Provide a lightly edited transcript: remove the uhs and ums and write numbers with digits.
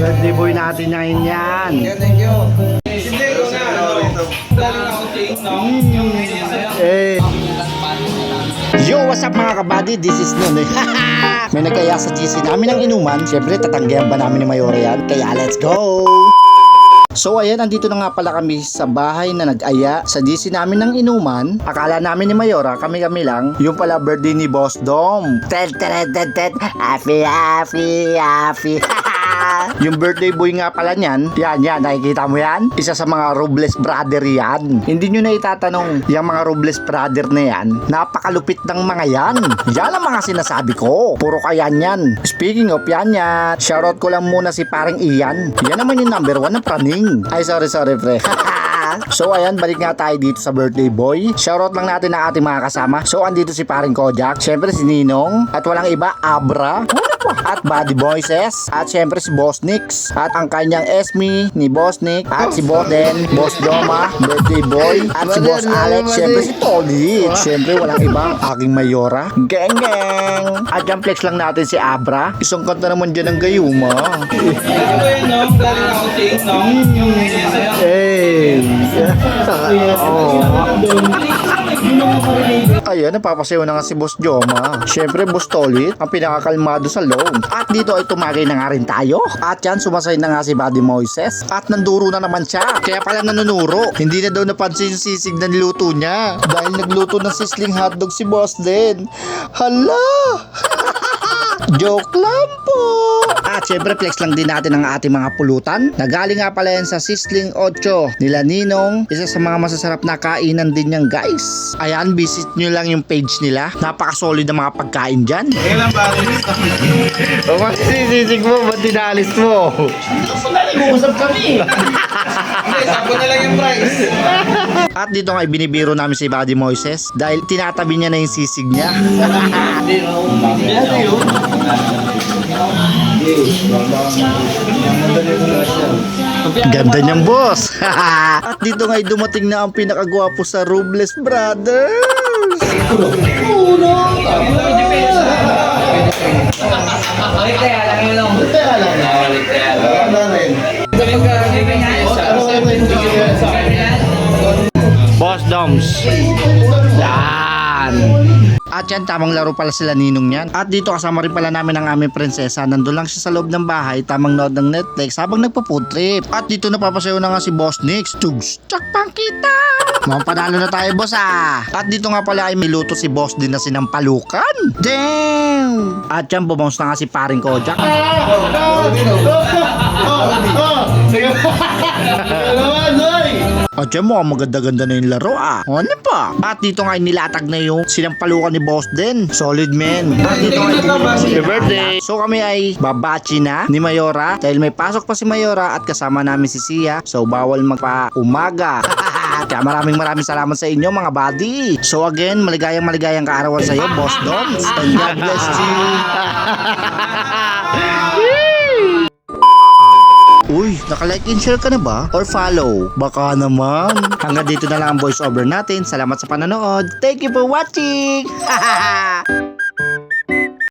Birthday boy natin ngayon yan. Thank you. Hey. Yo, what's up mga kabady? This is Nonoy. May nagkaya sa GC namin ng inuman. Siyempre, tatanggihan ba namin ni Mayora yan? Kaya let's go! So ayan, andito na nga pala kami sa bahay na nag-aya sa GC namin ng inuman. Akala namin ni Mayora, kami-kami lang. Yung pala birthday ni Boss Dom. Happy, happy, happy. Yung birthday boy nga pala niyan, yan, nakikita mo yan? Isa sa mga Robles brother yan. Hindi nyo na itatanong, yung mga Robles brother na yan, napakalupit ng mga yan. Yan ang mga sinasabi ko. Puro kayan yan. Speaking of yan, shoutout ko lang muna si paring Ian. Yan naman yung number 1 ng praning. Ay, sorry pre. So ayan, balik nga tayo dito sa birthday boy. Shoutout lang natin ang ating mga kasama. So andito si paring Kojak, syempre si Ninong, at walang iba, Abra, at Buddy Voices, at syempre si Boss Nix, at ang kanyang Esme ni Boss Nick, at si Boden, Boss Doma, birthday boy, at si Boss Alex, syempre si Tony, syempre walang iba, aking Mayora, geng. At yung flex lang natin si Abra. Isang kanta naman dyan ng gayuma. Hey. Ayan, napapasayaw na nga si Boss Joma. Syempre, Boss Tolit, ang pinakakalmado sa loob. At dito ay tumagay na nga rin tayo. At yan, sumasay na nga si Buddy Moises. At nanduro na naman siya. Kaya pala nanunuro. Hindi na daw napansin yung sisig na niluto niya. Dahil nagluto ng sisling hotdog si Boss din. Hala! Joke lang po! At syempre flex lang din natin ang ating mga pulutan. Nagaling nga pala yan sa Sisling 8 nila Ninong. Isa sa mga masasarap na kainan din yan guys. Ayan, visit nyo lang yung page nila. Napaka-solid na mga pagkain dyan. Kailan ba? O masisisig mo, ba't dinalis mo? Nag-uusap kami. Hindi, sapo na lang yung price. At dito nga binibiro namin si Buddy Moises dahil tinatabi niya na yung sisig niya. Ganda niyang boss. At dito nga dumating na ang pinakagwapo sa Robles Brothers. Boss Doms. Yan. At yan, tamang laro pala sila Ninong yan. At dito kasama rin pala namin ang aming prinsesa. Nandun lang siya sa loob ng bahay, tamang nood ng Netflix habang nagpa-food trip. At dito napapasayaw na nga si Boss Nix. Tugs, tsakpang kita! Mga panalo na tayo, boss ah! At dito nga pala ay miluto si Boss din na sinampalukan. Damn! At yan, bumounce na nga si paring Kojak. At yan, mukhang maganda-ganda na yung laro ah. Ano pa? At dito nga nilatag na yung sinampalukan ni Boss din. Solid man. At dito nga happy birthday. So kami ay babachi na ni Mayora dahil may pasok pa si Mayora at kasama namin si Sia. So bawal magpa-umaga. Kaya maraming salamat sa inyo mga buddy. So again, maligayang kaarawan sa iyo, Boss Doms. And God bless you. Uy, naka-like and share ka na ba? Or follow? Baka naman. Hanggang dito na lang ang voice over natin. Salamat sa panonood. Thank you for watching.